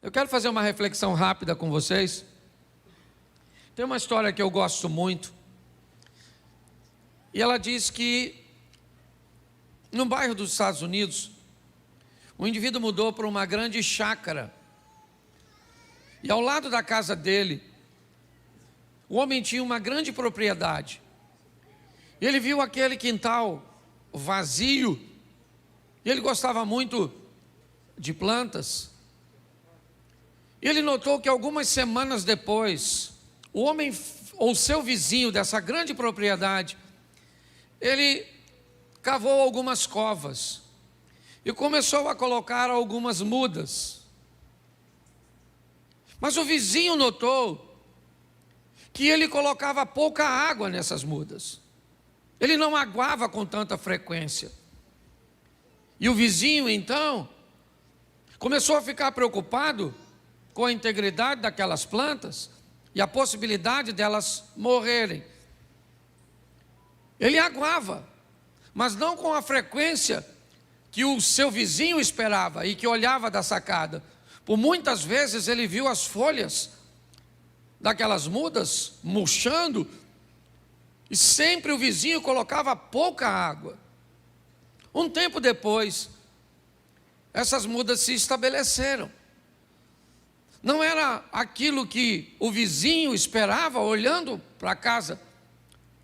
Eu quero fazer uma reflexão rápida com vocês. Tem uma história que eu gosto muito. E ela diz que, num bairro dos Estados Unidos, um indivíduo mudou para uma grande chácara. E ao lado da casa dele, o homem tinha uma grande propriedade. E ele viu aquele quintal vazio. E ele gostava muito de plantas. E ele notou que algumas semanas depois, o homem ou seu vizinho dessa grande propriedade, ele cavou algumas covas e começou a colocar algumas mudas. Mas o vizinho notou que ele colocava pouca água nessas mudas. Ele não aguava com tanta frequência. E o vizinho, então, começou a ficar preocupado com a integridade daquelas plantas e a possibilidade delas morrerem. Ele aguava, mas não com a frequência que o seu vizinho esperava e que olhava da sacada. Por muitas vezes ele viu as folhas daquelas mudas murchando e sempre o vizinho colocava pouca água. Um tempo depois, essas mudas se estabeleceram. Não era aquilo que o vizinho esperava olhando para a casa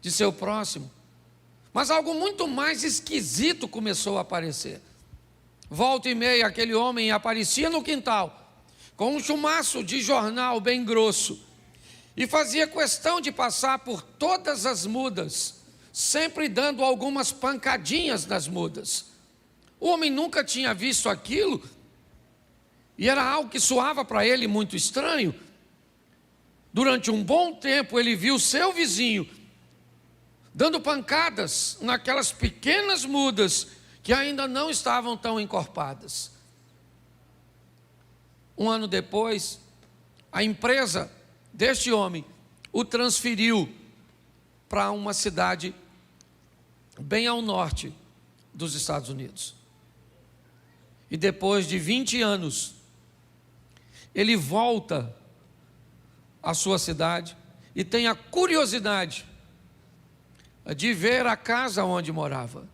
de seu próximo, mas algo muito mais esquisito começou a aparecer. Volta e meia aquele homem aparecia no quintal com um chumaço de jornal bem grosso e fazia questão de passar por todas as mudas, sempre dando algumas pancadinhas nas mudas. O homem nunca tinha visto aquilo e era algo que soava para ele muito estranho. Durante um bom tempo ele viu seu vizinho dando pancadas naquelas pequenas mudas que ainda não estavam tão encorpadas. Um ano depois, a empresa deste homem o transferiu para uma cidade bem ao norte dos Estados Unidos. E depois de 20 anos, ele volta à sua cidade e tem a curiosidade de ver a casa onde morava.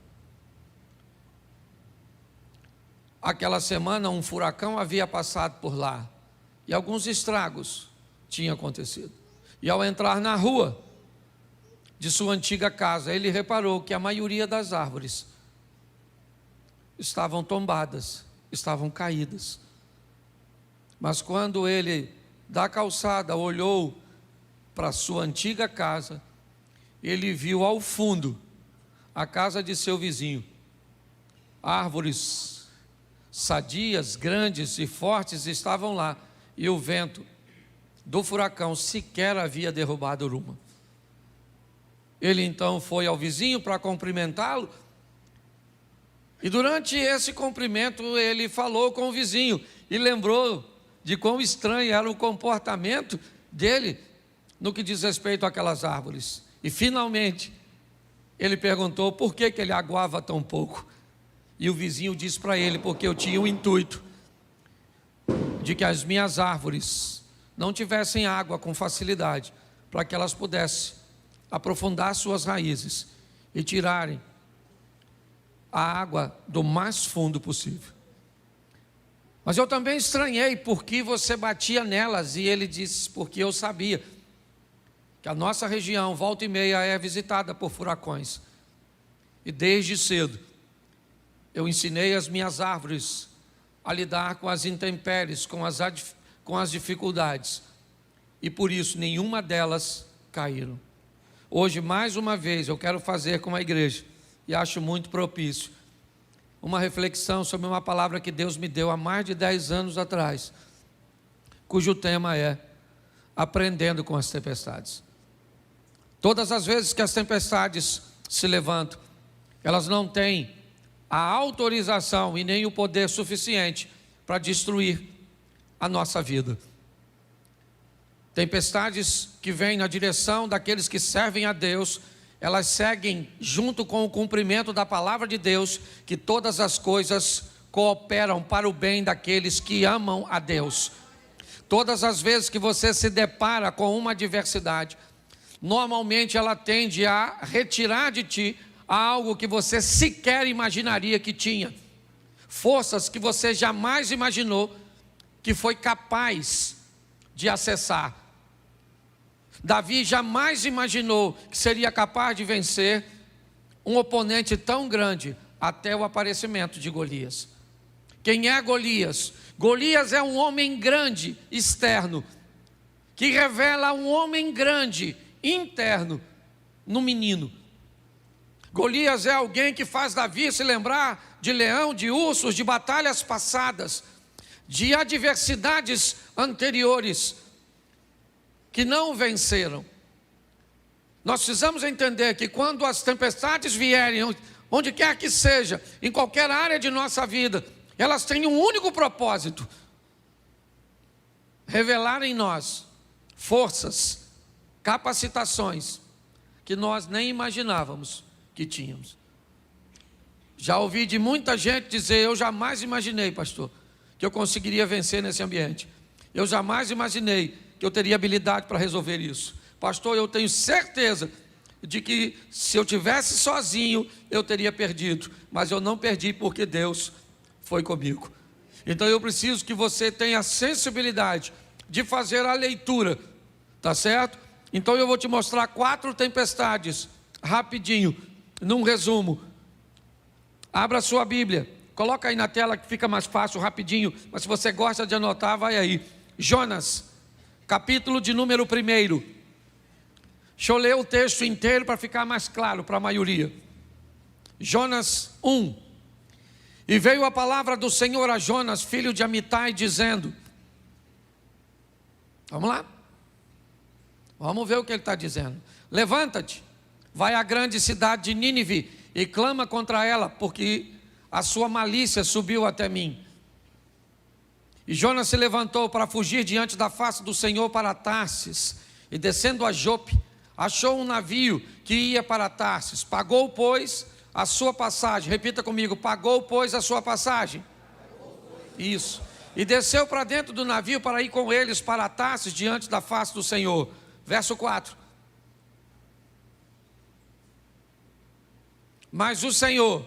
Aquela semana um furacão havia passado por lá e alguns estragos tinham acontecido. E ao entrar na rua de sua antiga casa, ele reparou que a maioria das árvores estavam tombadas, estavam caídas. Mas quando ele, da calçada, olhou para sua antiga casa, ele viu ao fundo a casa de seu vizinho. Árvores sadias, grandes e fortes estavam lá, e o vento do furacão sequer havia derrubado uma. Ele então foi ao vizinho para cumprimentá-lo, e durante esse cumprimento ele falou com o vizinho e lembrou de quão estranho era o comportamento dele no que diz respeito àquelas árvores. E finalmente ele perguntou por que ele aguava tão pouco. E o vizinho disse para ele: porque eu tinha o intuito de que as minhas árvores não tivessem água com facilidade, para que elas pudessem aprofundar suas raízes e tirarem a água do mais fundo possível. Mas eu também estranhei porque você batia nelas. E ele disse: porque eu sabia que a nossa região, volta e meia, é visitada por furacões. E desde cedo, eu ensinei as minhas árvores a lidar com as intempéries, com as dificuldades. E por isso, nenhuma delas caíram. Hoje, mais uma vez, eu quero fazer com a igreja, e acho muito propício, uma reflexão sobre uma palavra que Deus me deu há mais de 10 anos atrás, cujo tema é aprendendo com as tempestades. Todas as vezes que as tempestades se levantam, elas não têm a autorização e nem o poder suficiente para destruir a nossa vida. Tempestades que vêm na direção daqueles que servem a Deus, elas seguem junto com o cumprimento da palavra de Deus, que todas as coisas cooperam para o bem daqueles que amam a Deus. Todas as vezes que você se depara com uma adversidade, normalmente ela tende a retirar de ti algo que você sequer imaginaria que tinha. Forças que você jamais imaginou que foi capaz de acessar. Davi jamais imaginou que seria capaz de vencer um oponente tão grande até o aparecimento de Golias. Quem é Golias? Golias é um homem grande, externo, que revela um homem grande, interno, no menino. Golias é alguém que faz Davi se lembrar de leão, de ursos, de batalhas passadas, de adversidades anteriores que não venceram. Nós precisamos entender que quando as tempestades vierem, onde quer que seja, em qualquer área de nossa vida, elas têm um único propósito: revelar em nós forças, capacitações que nós nem imaginávamos que tínhamos. Já ouvi de muita gente dizer: eu jamais imaginei, pastor, que eu conseguiria vencer nesse ambiente. Eu jamais imaginei que eu teria habilidade para resolver isso. Pastor, eu tenho certeza de que se eu tivesse sozinho, eu teria perdido. Mas eu não perdi porque Deus foi comigo. Então eu preciso que você tenha a sensibilidade de fazer a leitura, tá certo? Então eu vou te mostrar 4 tempestades, rapidinho, num resumo. Abra a sua Bíblia, coloca aí na tela que fica mais fácil, rapidinho, mas se você gosta de anotar, vai aí. Jonas, capítulo de número 1. Deixa eu ler o texto inteiro para ficar mais claro para a maioria. Jonas 1. E veio a palavra do Senhor a Jonas, filho de Amitai, dizendo... Vamos lá? Vamos ver o que ele está dizendo. Levanta-te, vai à grande cidade de Nínive e clama contra ela, porque a sua malícia subiu até mim. E Jonas se levantou para fugir diante da face do Senhor para Tarsis, e descendo a Jope, achou um navio que ia para Tarsis. Pagou, pois, a sua passagem. Repita comigo: pagou, pois, a sua passagem. Isso. E desceu para dentro do navio para ir com eles para Tarsis diante da face do Senhor. Verso 4. Mas o Senhor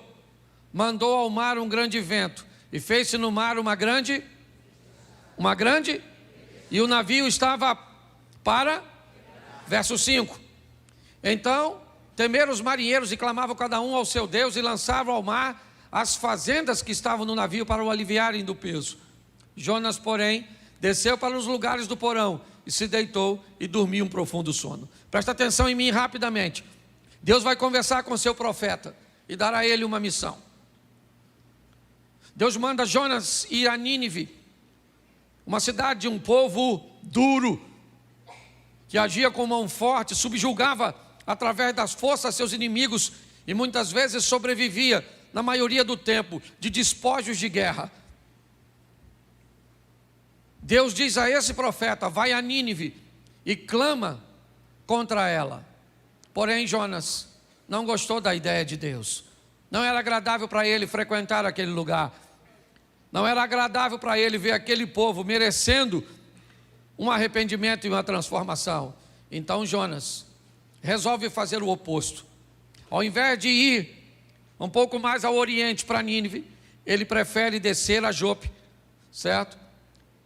mandou ao mar um grande vento, e fez-se no mar uma grande, e o navio estava para, verso 5. Então temeram os marinheiros e clamavam cada um ao seu Deus, e lançavam ao mar as fazendas que estavam no navio para o aliviarem do peso. Jonas, porém, desceu para os lugares do porão e se deitou e dormiu um profundo sono. Presta atenção em mim rapidamente. Deus vai conversar com seu profeta e dar a ele uma missão. Deus manda Jonas ir a Nínive, uma cidade de um povo duro, que agia com mão forte, subjugava através das forças seus inimigos e muitas vezes sobrevivia, na maioria do tempo, de despojos de guerra. Deus diz a esse profeta: vai a Nínive e clama contra ela. Porém Jonas não gostou da ideia de Deus. Não era agradável para ele frequentar aquele lugar. Não era agradável para ele ver aquele povo merecendo um arrependimento e uma transformação. Então Jonas resolve fazer o oposto. Ao invés de ir um pouco mais ao oriente para Nínive, ele prefere descer a Jope, certo?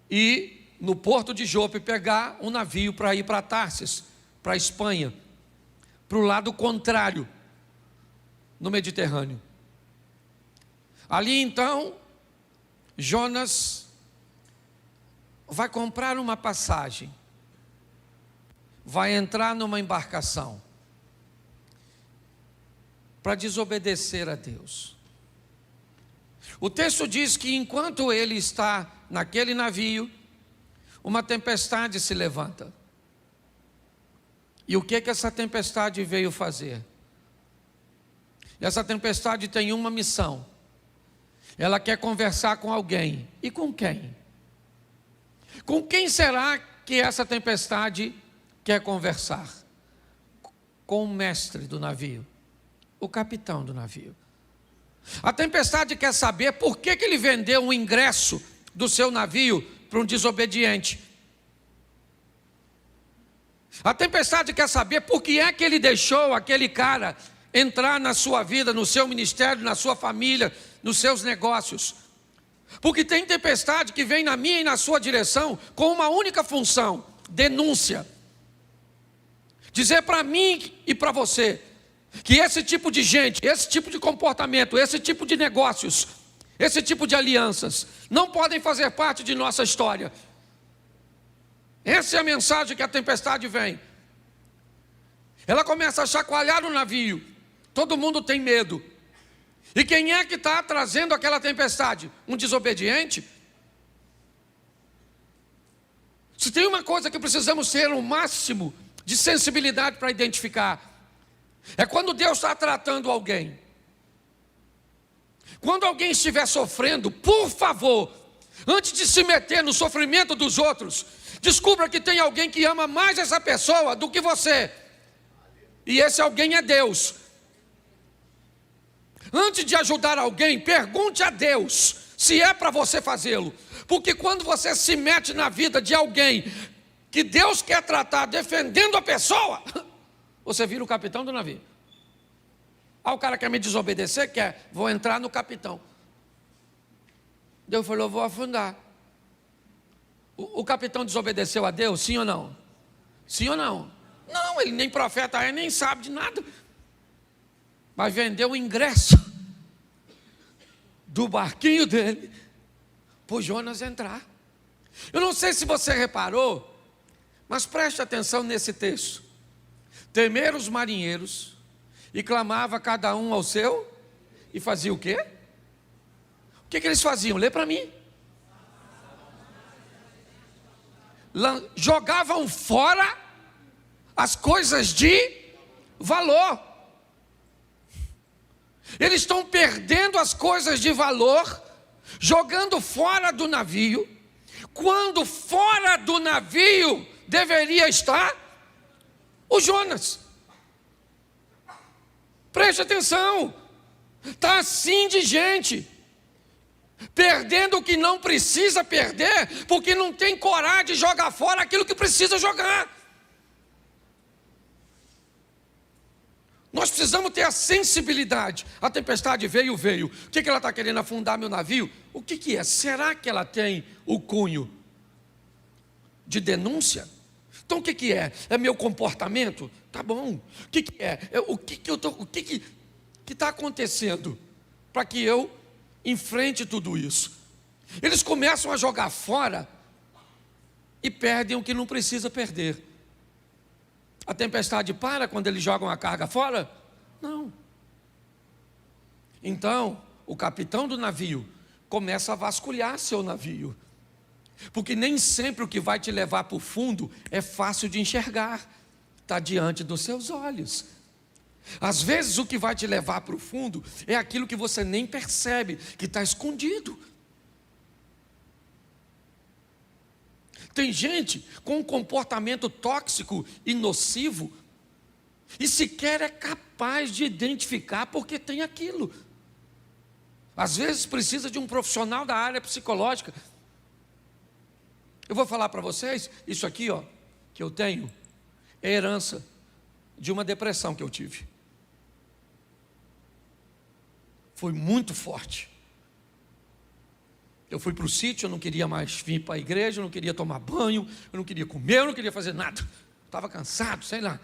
E no porto de Jope pegar um navio para ir para Tarsis, para a Espanha, para o lado contrário, no Mediterrâneo. Ali então, Jonas vai comprar uma passagem, vai entrar numa embarcação para desobedecer a Deus. O texto diz que enquanto ele está naquele navio, uma tempestade se levanta. E o que essa tempestade veio fazer? Essa tempestade tem uma missão. Ela quer conversar com alguém. E com quem? Com quem será que essa tempestade quer conversar? Com o mestre do navio, o capitão do navio. A tempestade quer saber por que ele vendeu o ingresso do seu navio para um desobediente. A tempestade quer saber por que é que ele deixou aquele cara entrar na sua vida, no seu ministério, na sua família, nos seus negócios. Porque tem tempestade que vem na minha e na sua direção com uma única função: denúncia. Dizer para mim e para você que esse tipo de gente, esse tipo de comportamento, esse tipo de negócios, esse tipo de alianças não podem fazer parte de nossa história. Essa é a mensagem que a tempestade vem. Ela começa a chacoalhar o navio. Todo mundo tem medo. E quem é que está trazendo aquela tempestade? Um desobediente? Se tem uma coisa que precisamos ter o máximo de sensibilidade para identificar, é quando Deus está tratando alguém. Quando alguém estiver sofrendo, por favor, antes de se meter no sofrimento dos outros, descubra que tem alguém que ama mais essa pessoa do que você. E esse alguém é Deus. Antes de ajudar alguém, pergunte a Deus se é para você fazê-lo. Porque quando você se mete na vida de alguém que Deus quer tratar defendendo a pessoa, você vira o capitão do navio. O cara quer me desobedecer? Quer, vou entrar no capitão. Deus falou, vou afundar. O capitão desobedeceu a Deus, sim ou não? Sim ou não? Não, ele nem profeta é, nem sabe de nada. Mas vendeu o ingresso do barquinho dele para o Jonas entrar. Eu não sei se você reparou, mas preste atenção nesse texto. Temeram os marinheiros e clamava cada um ao seu, e fazia o quê? O que eles faziam? Lê para mim. Jogavam fora as coisas de valor. Eles estão perdendo as coisas de valor, jogando fora do navio, quando fora do navio deveria estar o Jonas. Preste atenção, está assim de gente, perdendo o que não precisa perder, porque não tem coragem de jogar fora aquilo que precisa jogar. Nós precisamos ter a sensibilidade. A tempestade veio. O que ela está querendo? Afundar meu navio? O que é? Será que ela tem o cunho de denúncia? Então o que é? É meu comportamento? Tá bom. O que é? O que está acontecendo para que eu enfrente tudo isso? Eles começam a jogar fora e perdem o que não precisa perder. A tempestade para quando eles jogam a carga fora? Não. Então, o capitão do navio começa a vasculhar seu navio. Porque nem sempre o que vai te levar para o fundo é fácil de enxergar. Está diante dos seus olhos. Às vezes o que vai te levar para o fundo é aquilo que você nem percebe, que está escondido. Tem gente com um comportamento tóxico e nocivo e sequer é capaz de identificar porque tem aquilo. Às vezes precisa de um profissional da área psicológica. Eu vou falar para vocês, isso aqui que eu tenho, é herança de uma depressão que eu tive. Foi muito forte. Eu fui para o sítio, eu não queria mais vir para a igreja, eu não queria tomar banho, eu não queria comer, eu não queria fazer nada. Estava cansado, sei lá.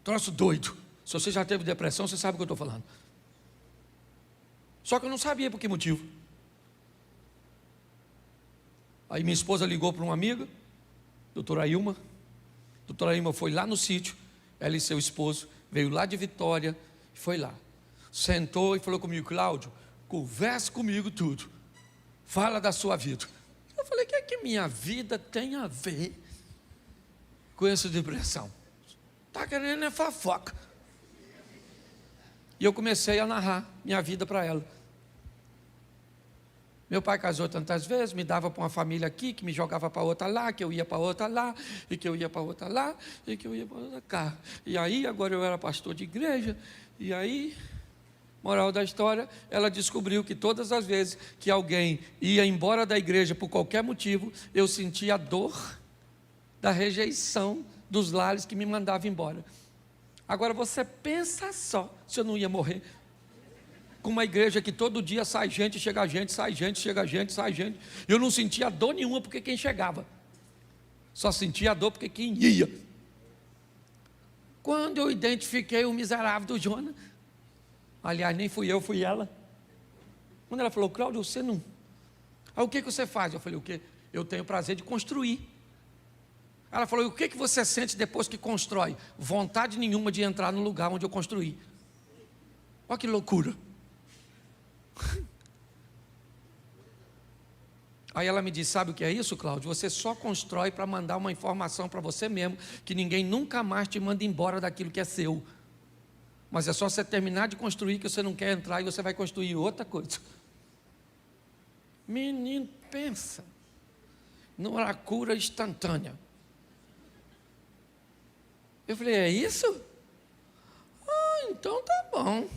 Troço doido. Se você já teve depressão, você sabe o que eu estou falando. Só que eu não sabia por que motivo. Aí minha esposa ligou para uma amiga, doutora Ilma. Doutora Ilma foi lá no sítio, ela e seu esposo, veio lá de Vitória, foi lá. Sentou e falou comigo, Cláudio, converse comigo tudo. Fala da sua vida. Eu falei, o que é que minha vida tem a ver com essa depressão? Está querendo é fofoca. E eu comecei a narrar minha vida para ela. Meu pai casou tantas vezes, me dava para uma família aqui, que me jogava para outra lá, que eu ia para outra lá, e que eu ia para outra lá, e que eu ia para outra cá. E aí, agora eu era pastor de igreja, e aí... Moral da história, ela descobriu que todas as vezes que alguém ia embora da igreja por qualquer motivo, eu sentia dor da rejeição dos lares que me mandavam embora. Agora você pensa só se eu não ia morrer com uma igreja que todo dia sai gente, chega gente, sai gente, chega gente, sai gente. Eu não sentia dor nenhuma porque quem chegava, só sentia dor porque quem ia. Quando eu identifiquei o miserável do Jonas, aliás, nem fui eu, fui ela. Quando ela falou: Cláudio, você não... Aí, o que você faz? Eu falei: o quê? Eu tenho o prazer de construir. Ela falou: e o que você sente depois que constrói? Vontade nenhuma de entrar no lugar onde eu construí. Olha que loucura. Aí ela me disse: sabe o que é isso, Cláudio? Você só constrói para mandar uma informação para você mesmo, que ninguém nunca mais te manda embora daquilo que é seu. Mas é só você terminar de construir que você não quer entrar e você vai construir outra coisa. Menino, pensa numa cura instantânea. Eu falei: é isso? Então tá bom.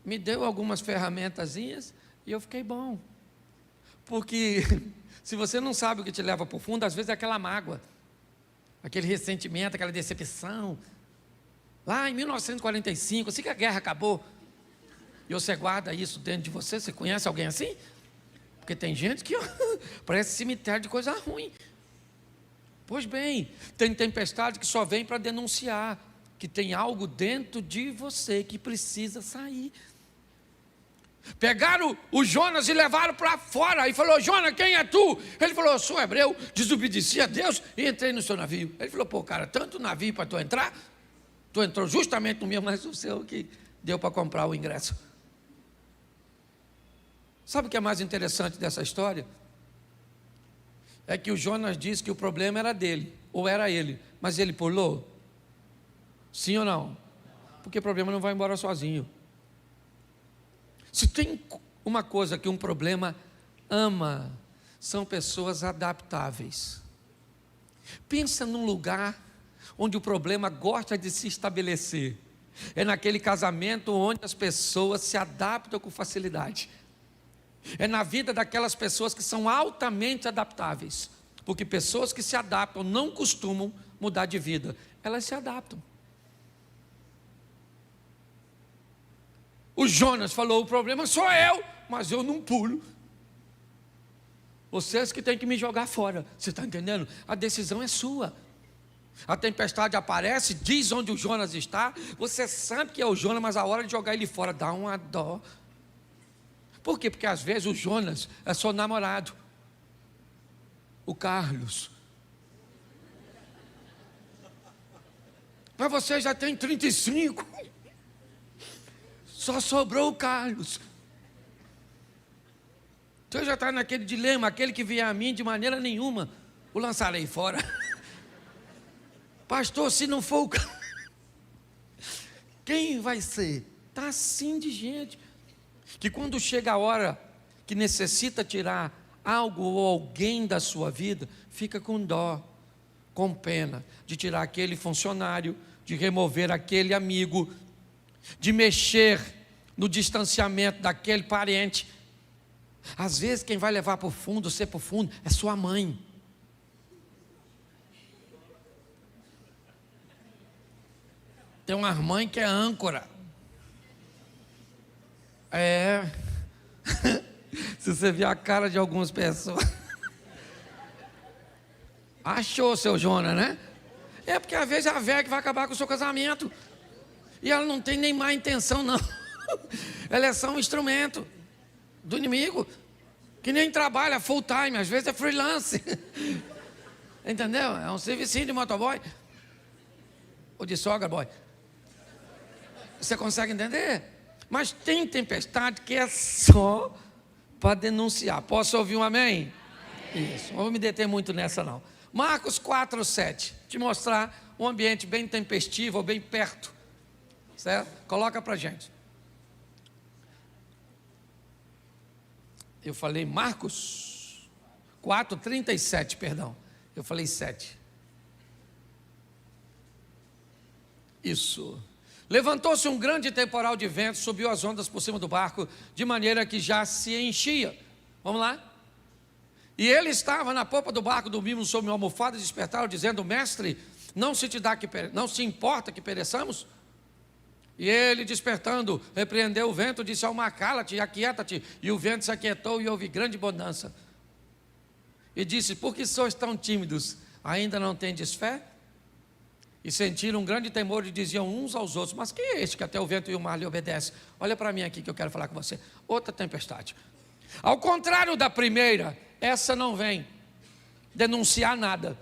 Me deu algumas ferramentazinhas e eu fiquei bom. Porque se você não sabe o que te leva para o fundo, às vezes é aquela mágoa, aquele ressentimento, aquela decepção. Lá em 1945, assim que a guerra acabou, e você guarda isso dentro de você. Você conhece alguém assim? Porque tem gente que parece cemitério de coisa ruim. Pois bem, tem tempestade que só vem para denunciar que tem algo dentro de você que precisa sair. Pegaram o Jonas e levaram para fora e falou: Jonas, quem é tu? Ele falou: eu sou hebreu, desobedeci a Deus e entrei no seu navio. Ele falou: pô, cara, tanto navio para tu entrar? Tu entrou justamente no meu, mas o seu que deu para comprar o ingresso. Sabe o que é mais interessante dessa história? É que o Jonas disse que o problema era dele, ou era ele, mas ele pulou? Sim ou não? Porque o problema não vai embora sozinho. Se tem uma coisa que um problema ama, são pessoas adaptáveis. Pensa num lugar onde o problema gosta de se estabelecer. É naquele casamento onde as pessoas se adaptam com facilidade. É na vida daquelas pessoas que são altamente adaptáveis. Porque pessoas que se adaptam não costumam mudar de vida. Elas se adaptam. O Jonas falou: o problema sou eu, mas eu não pulo. Vocês que têm que me jogar fora. Você está entendendo? A decisão é sua. A tempestade aparece, diz onde o Jonas está. Você sabe que é o Jonas, mas a hora de jogar ele fora dá uma dó. Por quê? Porque às vezes o Jonas é seu namorado, o Carlos. Mas você já tem 35. Só sobrou o Carlos. Então já está naquele dilema: aquele que vier a mim, de maneira nenhuma o lançarei fora. Pastor, se não for o Carlos, quem vai ser? Está assim de gente, que quando chega a hora que necessita tirar algo ou alguém da sua vida, fica com dó, com pena, de tirar aquele funcionário, de remover aquele amigo, de mexer no distanciamento daquele parente. Às vezes quem vai levar para o fundo, você para o fundo, é sua mãe. Tem uma mãe que é âncora. Se você ver a cara de algumas pessoas. Achou, seu Jonas, né? É porque às vezes é a velha que vai acabar com o seu casamento. E ela não tem nem má intenção, não. Ela é só um instrumento do inimigo, que nem trabalha full time, às vezes é freelance. Entendeu? É um servicinho de motoboy. Ou de sogra boy. Você consegue entender? Mas tem tempestade que é só para denunciar. Posso ouvir um amém? Amém. Isso, não vou me deter muito nessa não. Marcos 4:7, te mostrar um ambiente bem tempestivo, ou bem perto. Certo? Coloca para a gente. Eu falei Marcos 4:37, perdão. Eu falei 7. Isso. Levantou-se um grande temporal de vento, subiu as ondas por cima do barco, de maneira que já se enchia. Vamos lá? E ele estava na popa do barco, dormindo sobre uma almofada, despertaram, dizendo: mestre, não se importa que pereçamos? E ele, despertando, repreendeu o vento, disse ao mar: cala-te, aquieta-te. E o vento se aquietou e houve grande bonança. E disse: por que sois tão tímidos? Ainda não tendes fé? E sentiram um grande temor e diziam uns aos outros: mas quem é este que até o vento e o mar lhe obedecem? Olha para mim aqui que eu quero falar com você. Outra tempestade. Ao contrário da primeira, essa não vem denunciar nada.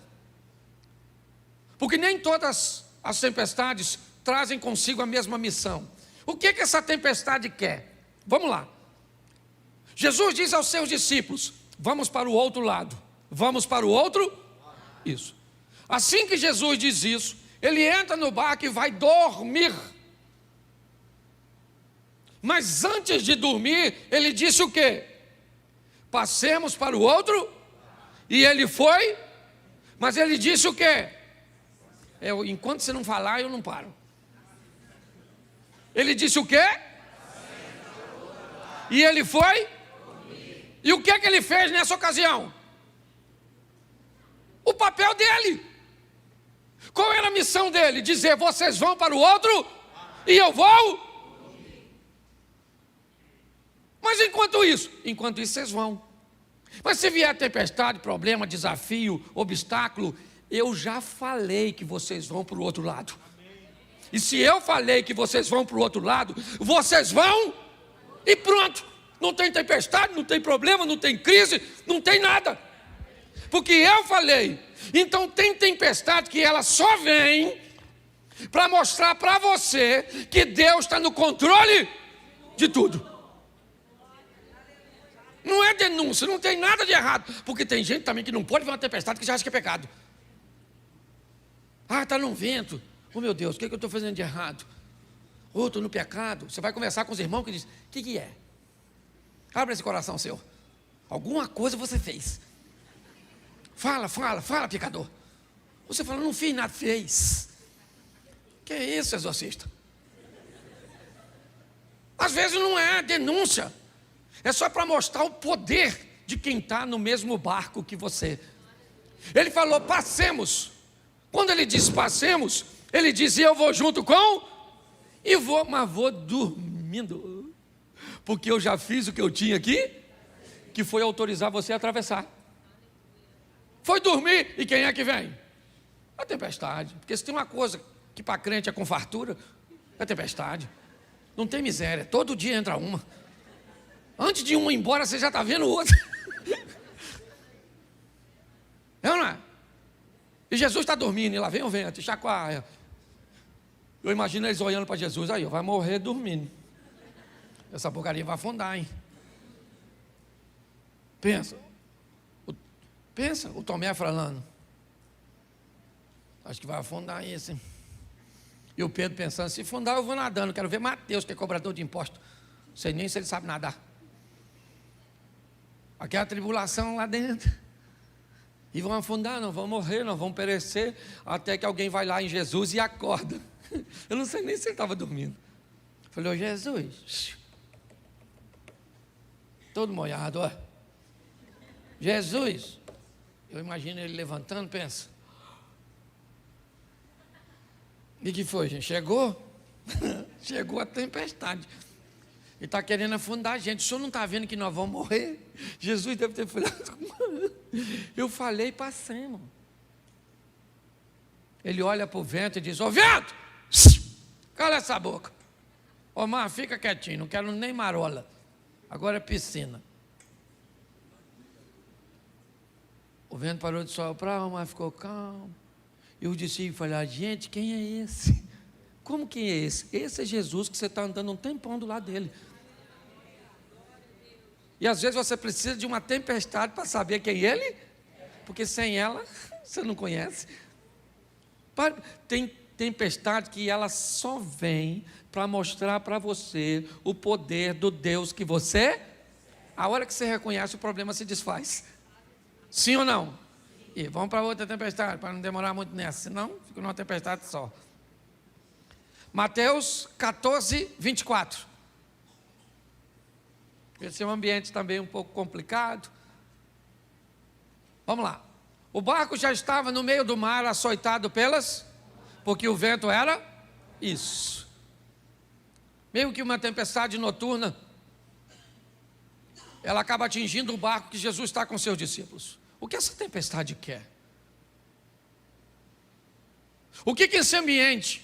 Porque nem todas as tempestades trazem consigo a mesma missão. O que essa tempestade quer? Vamos lá. Jesus diz aos seus discípulos: vamos para o outro lado. Vamos para o outro? Isso. Assim que Jesus diz isso, ele entra no barco e vai dormir. Mas antes de dormir, ele disse o quê? Passemos para o outro. E ele foi. Mas ele disse o quê? Enquanto você não falar, eu não paro. Ele disse o quê? E ele foi. E o que ele fez nessa ocasião? O papel dele. Qual era a missão dele? Dizer: vocês vão para o outro e eu vou. Mas enquanto isso vocês vão. Mas se vier tempestade, problema, desafio, obstáculo, eu já falei que vocês vão para o outro lado. E se eu falei que vocês vão para o outro lado, vocês vão e pronto. Não tem tempestade, não tem problema, não tem crise, não tem nada. Porque eu falei. Então tem tempestade que ela só vem para mostrar para você que Deus está no controle de tudo. Não é denúncia, não tem nada de errado. Porque tem gente também que não pode ver uma tempestade que já acha que é pecado. Ah, está num vento. Oh meu Deus, o que eu estou fazendo de errado? Oh, estou no pecado. Você vai conversar com os irmãos que dizem: o que é? Abre esse coração seu. Alguma coisa você fez. Fala, pecador. Você fala: não fiz nada, fez. Que é isso, exorcista? Às vezes não é denúncia. É só para mostrar o poder de quem está no mesmo barco que você. Ele falou: passemos. Quando ele disse passemos, ele dizia: eu vou junto com. E vou, mas vou dormindo. Porque eu já fiz o que eu tinha aqui, que foi autorizar você a atravessar. Foi dormir, e quem é que vem? A tempestade. Porque se tem uma coisa que para crente é com fartura, é tempestade. Não tem miséria, todo dia entra uma. Antes de uma ir embora, você já está vendo outra. É ou não é? E Jesus está dormindo, e lá vem o vento, e chacoalha. Eu imagino eles olhando para Jesus: aí, vai morrer dormindo. Essa porcaria vai afundar, hein? Pensa, o Tomé falando: acho que vai afundar isso, hein? E o Pedro pensando: se afundar eu vou nadando, quero ver Mateus, que é cobrador de imposto. Não sei nem se ele sabe nadar. Aquela tribulação lá dentro. E vão afundar, não vão morrer, não vão perecer, até que alguém vai lá em Jesus e acorda. Eu não sei nem se ele estava dormindo. Falei: ô Jesus, todo molhado, ó. Jesus. Eu imagino ele levantando, pensa: e que foi, gente? Chegou? Chegou a tempestade. Ele está querendo afundar a gente. O senhor não está vendo que nós vamos morrer? Jesus deve ter falado: eu falei, passemos. Ele olha para o vento e diz: ô vento, cala essa boca. Ô mar, fica quietinho, não quero nem marola. Agora é piscina. O vento parou de soprar, o mar ficou calmo. E os discípulos falaram: gente, quem é esse? Como que é esse? Esse é Jesus que você está andando um tempão do lado dele. E às vezes você precisa de uma tempestade para saber quem ele é, porque sem ela você não conhece. Tem tempestade que ela só vem para mostrar para você o poder do Deus que você é. A hora que você reconhece, o problema se desfaz. Sim ou não? E vamos para outra tempestade, para não demorar muito nessa, senão fica numa tempestade só. Mateus 14, 24. Esse é um ambiente também um pouco complicado. Vamos lá. O barco já estava no meio do mar, açoitado porque o vento era isso. Meio que uma tempestade noturna. Ela acaba atingindo o barco que Jesus está com seus discípulos. O que essa tempestade quer? O que esse ambiente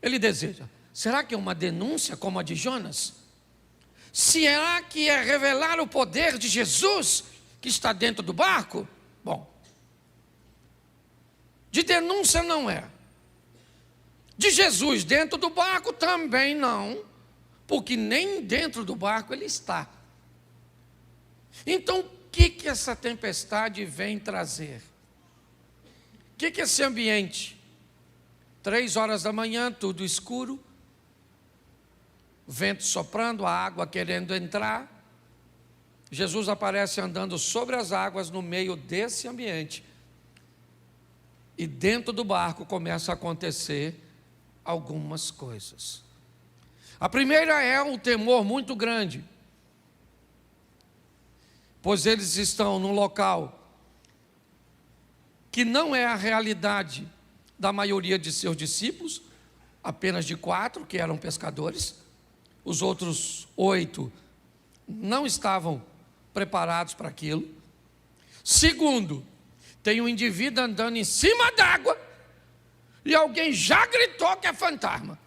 ele deseja? Será que é uma denúncia como a de Jonas? Será que é revelar o poder de Jesus que está dentro do barco? Bom, de denúncia não é. De Jesus dentro do barco também não, porque nem dentro do barco ele está. Então, o que essa tempestade vem trazer? O que esse ambiente? 3 horas da manhã, tudo escuro, vento soprando, a água querendo entrar. Jesus aparece andando sobre as águas no meio desse ambiente. E dentro do barco começa a acontecer algumas coisas. A primeira é um temor muito grande, pois eles estão num local que não é a realidade da maioria de seus discípulos, apenas de 4 que eram pescadores. Os outros 8 não estavam preparados para aquilo. Segundo, tem um indivíduo andando em cima d'água e alguém já gritou que é fantasma.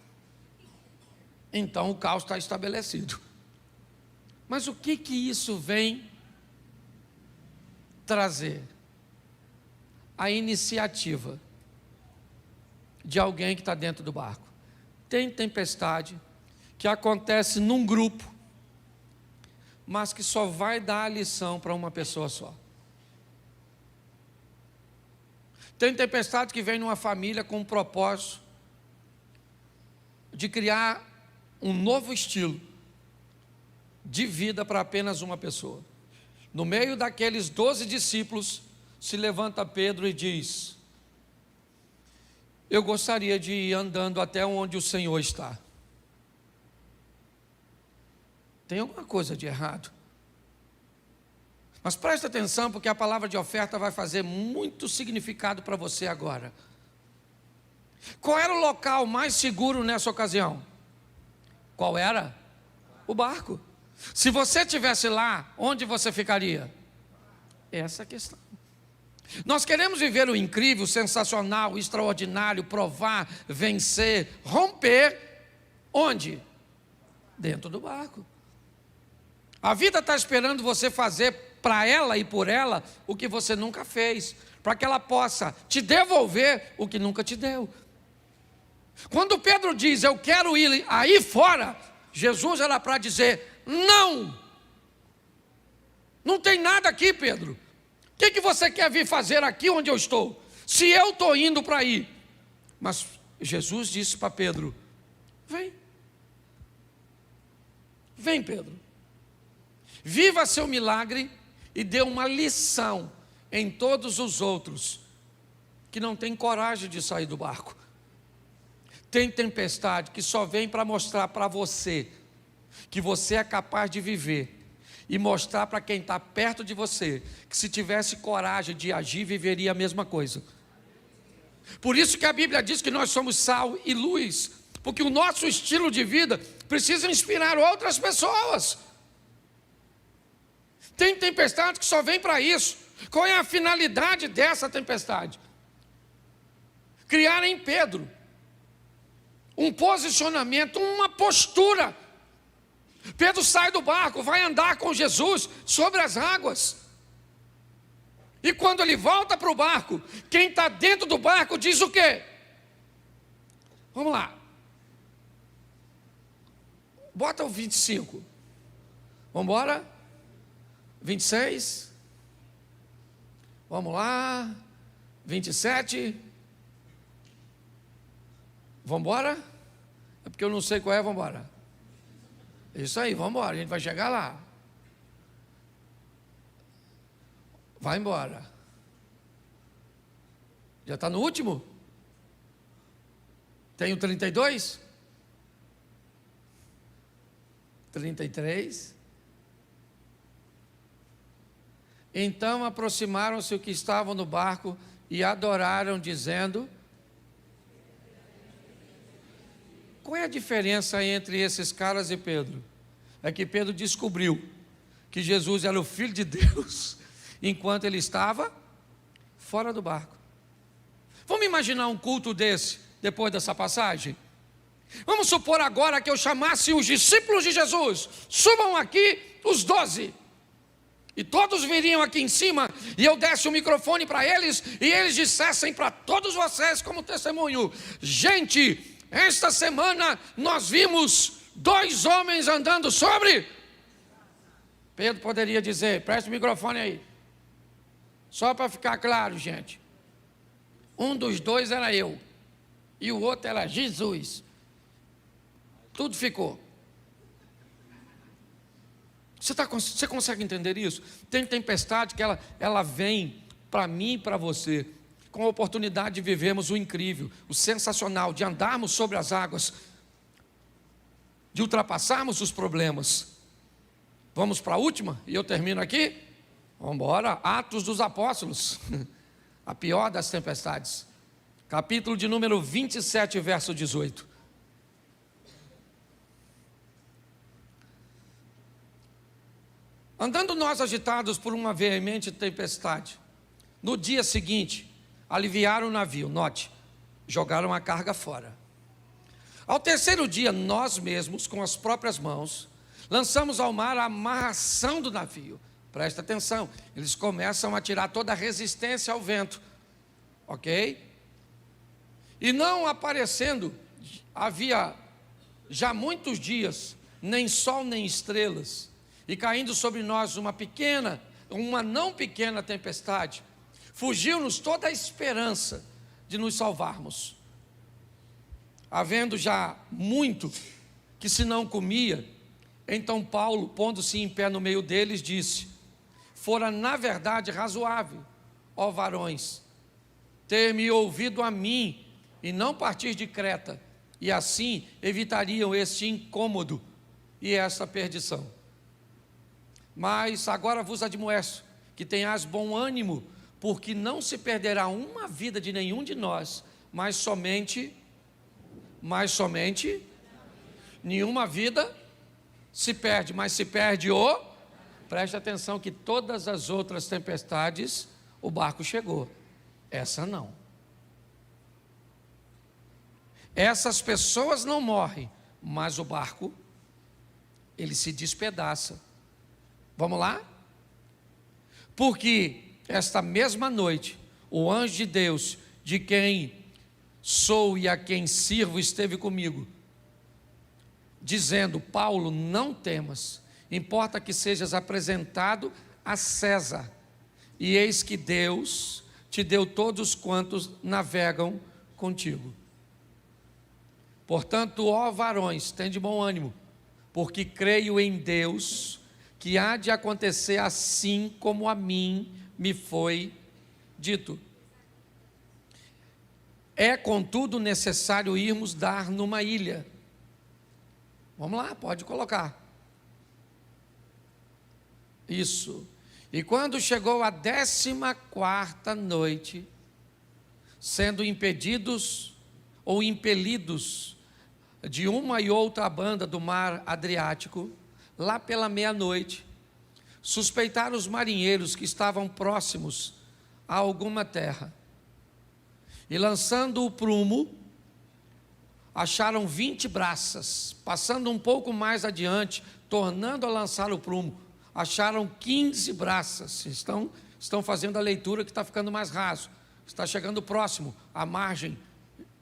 Então o caos está estabelecido. Mas o que isso vem trazer? A iniciativa de alguém que está dentro do barco. Tem tempestade que acontece num grupo, mas que só vai dar a lição para uma pessoa só. Tem tempestade que vem numa família com um propósito de criar um novo estilo de vida para apenas uma pessoa. No meio daqueles 12 discípulos, se levanta Pedro e diz: eu gostaria de ir andando até onde o Senhor está. Tem alguma coisa de errado. Mas presta atenção, porque a palavra de oferta vai fazer muito significado para você agora. Qual era o local mais seguro nessa ocasião? Qual era? O barco. Se você estivesse lá, onde você ficaria? Essa é a questão. Nós queremos viver o incrível, o sensacional, o extraordinário, provar, vencer, romper. Onde? Dentro do barco. A vida está esperando você fazer para ela e por ela o que você nunca fez, para que ela possa te devolver o que nunca te deu. Quando Pedro diz, eu quero ir aí fora, Jesus era para dizer, não. Não tem nada aqui, Pedro. O que você quer vir fazer aqui onde eu estou? Se eu estou indo para aí. Mas Jesus disse para Pedro, vem. Vem, Pedro. Viva seu milagre e dê uma lição em todos os outros que não têm coragem de sair do barco. Tem tempestade que só vem para mostrar para você que você é capaz de viver e mostrar para quem está perto de você que se tivesse coragem de agir, viveria a mesma coisa. Por isso que a Bíblia diz que nós somos sal e luz, porque o nosso estilo de vida precisa inspirar outras pessoas. Tem tempestade que só vem para isso. Qual é a finalidade dessa tempestade? Criar em Pedro um posicionamento, uma postura. Pedro sai do barco, vai andar com Jesus sobre as águas. E quando ele volta para o barco, quem está dentro do barco diz o quê? Vamos lá. Bota o 25. Vamos embora? 26. Vamos lá. 27. Vamos embora? É porque eu não sei qual é, vamos embora. Isso aí, vamos embora, a gente vai chegar lá. Vai embora. Já está no último? Tem o 32? 33? Então aproximaram-se os que estavam no barco e adoraram, dizendo... Qual é a diferença entre esses caras e Pedro? É que Pedro descobriu que Jesus era o Filho de Deus, enquanto ele estava fora do barco. Vamos imaginar um culto desse, depois dessa passagem? Vamos supor agora que eu chamasse os discípulos de Jesus, subam aqui os 12, e todos viriam aqui em cima, e eu desse o microfone para eles, e eles dissessem para todos vocês como testemunho: gente, esta semana nós vimos 2 homens andando sobre... Pedro poderia dizer: preste o microfone aí. Só para ficar claro, gente. Um dos 2 era eu, e o outro era Jesus. Tudo ficou. Você consegue entender isso? Tem tempestade que ela vem para mim e para você, com a oportunidade de vivermos o incrível, o sensacional, de andarmos sobre as águas, de ultrapassarmos os problemas. Vamos para a última, e eu termino aqui? Vamos embora. Atos dos Apóstolos, a pior das tempestades, capítulo de número 27, verso 18. Andando nós agitados por uma veemente tempestade, no dia seguinte, aliviaram o navio, note, jogaram a carga fora. Ao 3º dia, nós mesmos, com as próprias mãos, lançamos ao mar a amarração do navio. Presta atenção, eles começam a tirar toda a resistência ao vento, ok? E não aparecendo, havia já muitos dias, nem sol nem estrelas, e caindo sobre nós uma não pequena tempestade, fugiu-nos toda a esperança de nos salvarmos. Havendo já muito que se não comia, então Paulo, pondo-se em pé no meio deles, disse: fora na verdade razoável, ó varões, ter-me ouvido a mim e não partir de Creta, e assim evitariam este incômodo e esta perdição. Mas agora vos admoesto que tenhais bom ânimo, porque não se perderá uma vida de nenhum de nós, mas somente nenhuma vida se perde, mas se perde preste atenção que todas as outras tempestades, o barco chegou, essa não. Essas pessoas não morrem, mas o barco, ele se despedaça. Vamos lá? Porque esta mesma noite, o anjo de Deus, de quem sou e a quem sirvo, esteve comigo, dizendo: Paulo, não temas, importa que sejas apresentado a César, e eis que Deus te deu todos quantos navegam contigo. Portanto, ó varões, tende bom ânimo, porque creio em Deus, que há de acontecer assim como a mim me foi dito. É, contudo, necessário irmos dar numa ilha. Vamos lá, pode colocar. Isso. E quando chegou a 14ª noite, sendo impedidos ou impelidos de uma e outra banda do mar Adriático, lá pela meia-noite, suspeitaram os marinheiros que estavam próximos a alguma terra, e lançando o prumo, acharam 20 braças. Passando um pouco mais adiante, tornando a lançar o prumo, acharam 15 braças. Estão fazendo a leitura que está ficando mais raso, está chegando próximo à margem,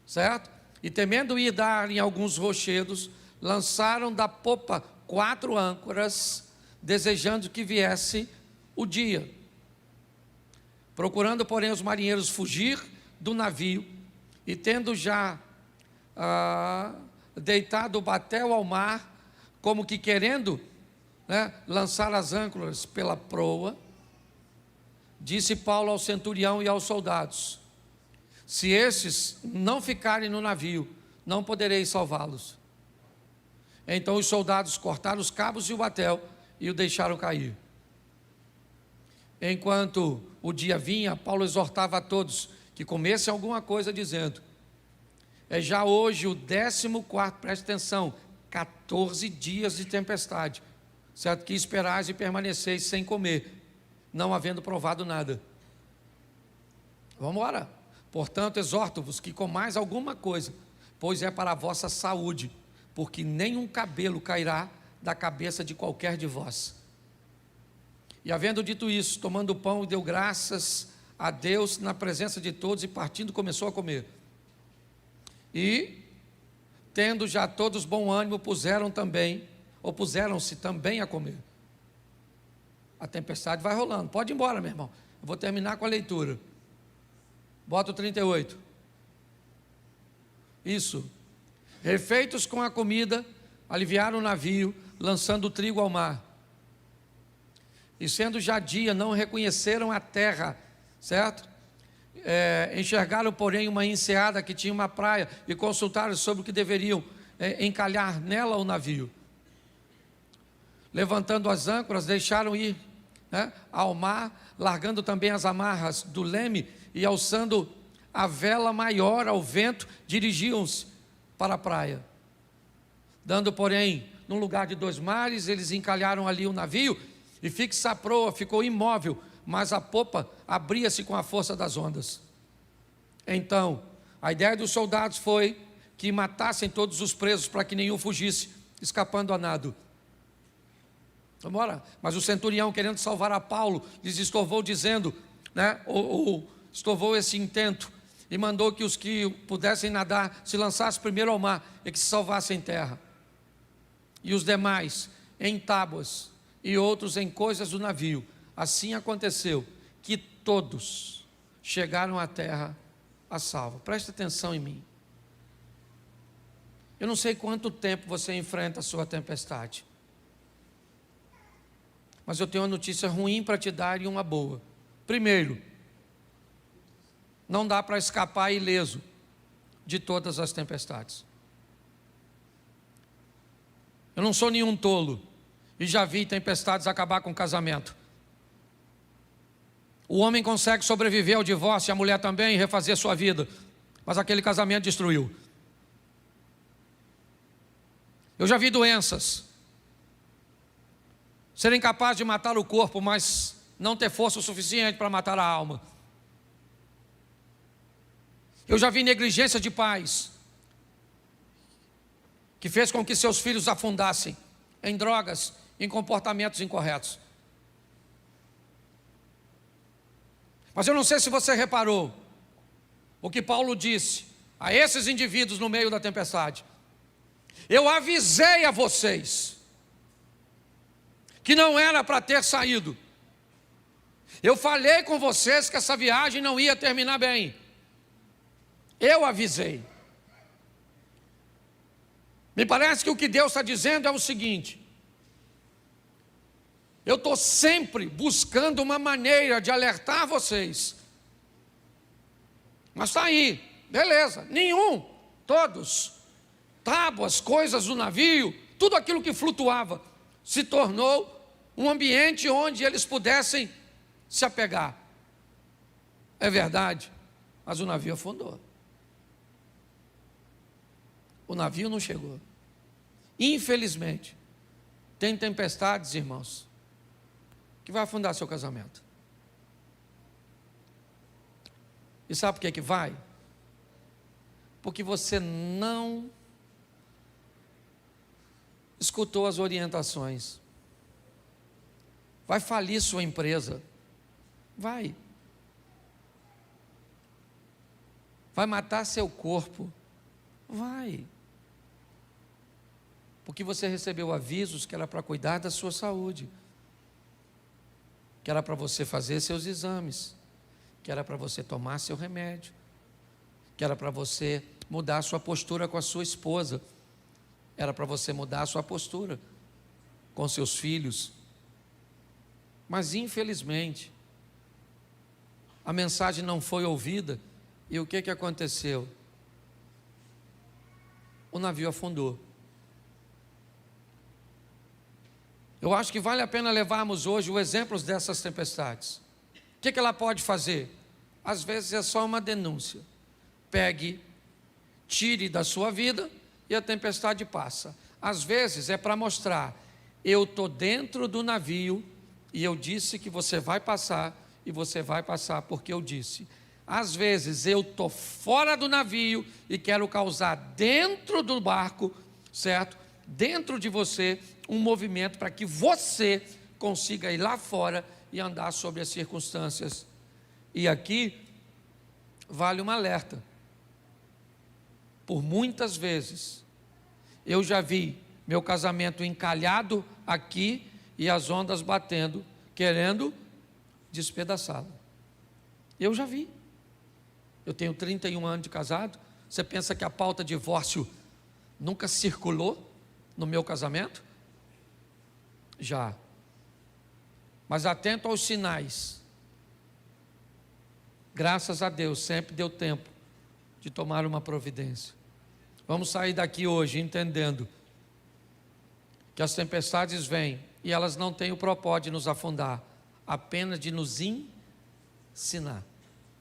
certo? E temendo ir dar em alguns rochedos, lançaram da popa 4 âncoras, desejando que viesse o dia. Procurando, porém, os marinheiros fugir do navio, e tendo já deitado o batel ao mar, como que querendo lançar as âncoras pela proa, disse Paulo ao centurião e aos soldados: se estes não ficarem no navio, não poderei salvá-los. Então os soldados cortaram os cabos e o batel e o deixaram cair. Enquanto o dia vinha, Paulo exortava a todos que comessem alguma coisa, dizendo: é já hoje o 14º, preste atenção, 14 dias de tempestade, certo? Que esperais e permaneceis sem comer, não havendo provado nada. Vamos embora. Portanto, exorto-vos que comais alguma coisa, pois é para a vossa saúde, porque nenhum cabelo cairá da cabeça de qualquer de vós. E havendo dito isso, tomando o pão, deu graças a Deus na presença de todos, e partindo começou a comer. E, tendo já todos bom ânimo, puseram-se também a comer. A tempestade vai rolando. Pode ir embora, meu irmão. Eu vou terminar com a leitura. Bota o 38. Isso. Refeitos com a comida, aliviaram o navio, lançando o trigo ao mar. E sendo já dia, não reconheceram a terra, certo? Enxergaram, porém, uma enseada que tinha uma praia, e consultaram sobre o que deveriam encalhar nela o navio. Levantando as âncoras, deixaram ir ao mar, largando também as amarras do leme, e alçando a vela maior ao vento, dirigiam-se para a praia. Dando, porém, num lugar de 2 mares, eles encalharam ali o navio, e fixa a proa ficou imóvel, mas a popa abria-se com a força das ondas. Então, a ideia dos soldados foi que matassem todos os presos, para que nenhum fugisse, escapando a nado. Vamos embora. Mas o centurião, querendo salvar a Paulo, lhes estorvou, dizendo, estorvou esse intento, e mandou que os que pudessem nadar se lançassem primeiro ao mar, e que se salvassem em terra. E os demais em tábuas, e outros em coisas do navio. Assim aconteceu, que todos chegaram à terra a salvo. Preste atenção em mim. Eu não sei quanto tempo você enfrenta a sua tempestade, mas eu tenho uma notícia ruim para te dar e uma boa. Primeiro, não dá para escapar ileso de todas as tempestades. Eu não sou nenhum tolo, e já vi tempestades acabar com o casamento. O homem consegue sobreviver ao divórcio, e a mulher também, e refazer sua vida, mas aquele casamento destruiu. Eu já vi doenças serem capazes de matar o corpo, mas não ter força o suficiente para matar a alma. Eu já vi negligência de pais que fez com que seus filhos afundassem em drogas, em comportamentos incorretos. Mas eu não sei se você reparou o que Paulo disse a esses indivíduos no meio da tempestade. Eu avisei a vocês que não era para ter saído. Eu falei com vocês que essa viagem não ia terminar bem. Eu avisei. Me parece que o que Deus está dizendo é o seguinte: eu estou sempre buscando uma maneira de alertar vocês. Mas está aí, beleza, nenhum, todos, tábuas, coisas do navio, tudo aquilo que flutuava, se tornou um ambiente onde eles pudessem se apegar. É verdade, mas o navio afundou. O navio não chegou. Infelizmente, tem tempestades, irmãos, que vai afundar seu casamento. E sabe por que vai? Porque você não escutou as orientações. Vai falir sua empresa. Vai matar seu corpo. Vai. Porque você recebeu avisos que era para cuidar da sua saúde, que era para você fazer seus exames, que era para você tomar seu remédio, que era para você mudar a sua postura com a sua esposa, era para você mudar a sua postura com seus filhos. Mas infelizmente a mensagem não foi ouvida, e o que aconteceu? O navio afundou. Eu acho que vale a pena levarmos hoje os exemplos dessas tempestades. O que ela pode fazer? Às vezes é só uma denúncia. Pegue, tire da sua vida e a tempestade passa. Às vezes é para mostrar, eu estou dentro do navio e eu disse que você vai passar, e você vai passar porque eu disse. Às vezes eu estou fora do navio e quero causar dentro do barco, certo? Dentro de você, um movimento para que você consiga ir lá fora e andar sobre as circunstâncias. E aqui vale um alerta. Por muitas vezes eu já vi meu casamento encalhado aqui e as ondas batendo, querendo despedaçá-lo. Eu já vi. Eu tenho 31 anos de casado. Você pensa que a pauta divórcio nunca circulou no meu casamento? Já. Mas atento aos sinais. Graças a Deus, sempre deu tempo de tomar uma providência. Vamos sair daqui hoje entendendo que as tempestades vêm e elas não têm o propósito de nos afundar, apenas de nos ensinar.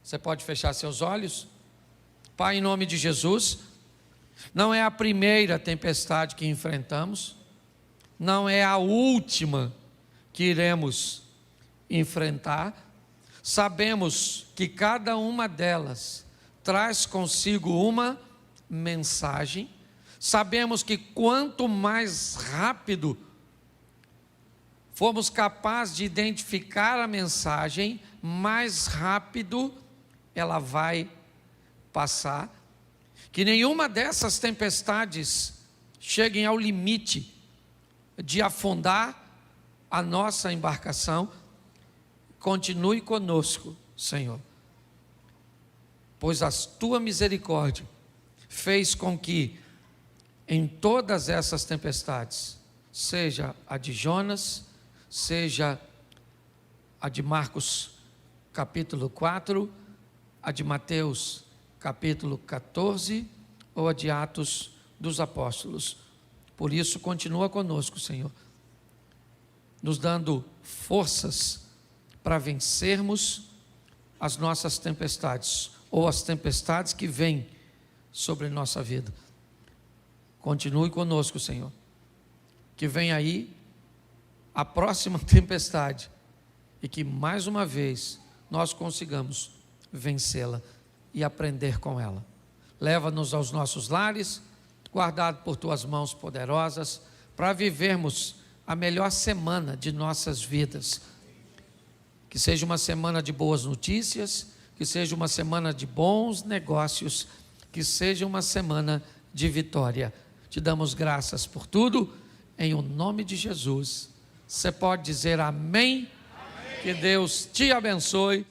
Você pode fechar seus olhos? Pai, em nome de Jesus, não é a primeira tempestade que enfrentamos, não é a última que iremos enfrentar. Sabemos que cada uma delas traz consigo uma mensagem. Sabemos que quanto mais rápido formos capazes de identificar a mensagem, mais rápido ela vai passar. Que nenhuma dessas tempestades cheguem ao limite de afundar a nossa embarcação. Continue conosco, Senhor, pois a tua misericórdia fez com que em todas essas tempestades, seja a de Jonas, seja a de Marcos capítulo 4, a de Mateus capítulo 14, ou a de Atos dos Apóstolos. Por isso, continua conosco, Senhor, nos dando forças para vencermos as nossas tempestades, ou as tempestades que vêm sobre nossa vida. Continue conosco, Senhor, que vem aí a próxima tempestade, e que mais uma vez nós consigamos vencê-la e aprender com ela. Leva-nos aos nossos lares, guardado por tuas mãos poderosas, para vivermos a melhor semana de nossas vidas. Que seja uma semana de boas notícias, que seja uma semana de bons negócios, que seja uma semana de vitória. Te damos graças por tudo, em o nome de Jesus. Você pode dizer amém? Amém. Que Deus te abençoe.